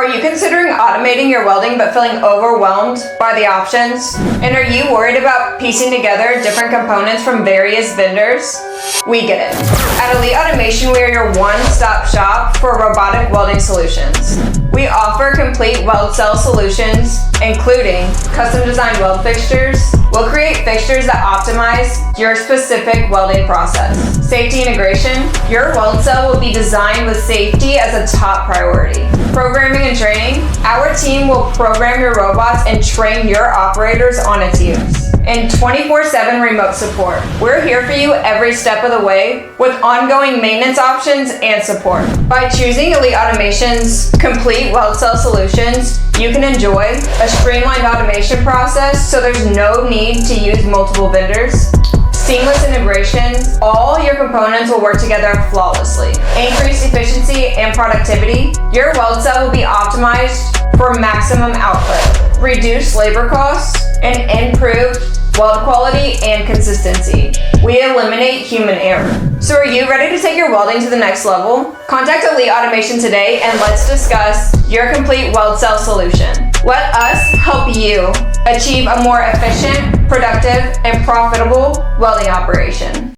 Are you considering automating your welding but feeling overwhelmed by the options? And are you worried about piecing together different components from various vendors? We get it. At Elite Automation, we are your one-stop shop for robotic welding solutions. We offer complete weld cell solutions, including custom designed weld fixtures. We'll create fixtures that optimize your specific welding process. Safety integration. Your weld cell will be designed with safety as a top priority. Programming and training. Our team will program your robots and train your operators on its use. And 24/7 remote support. We're here for you every step of the way with ongoing maintenance options and support. By choosing Elite Automation's complete weld cell solutions, you can enjoy a streamlined automation process so there's no need to use multiple vendors. Seamless integration, all your components will work together flawlessly. Increased efficiency and productivity, your weld cell will be optimized for maximum output. Reduced labor costs and improved weld quality and consistency. We eliminate human error. So are you ready to take your welding to the next level? Contact Elite Automation today and let's discuss your complete weld cell solution. Let us help you achieve a more efficient, productive, and profitable welding operation.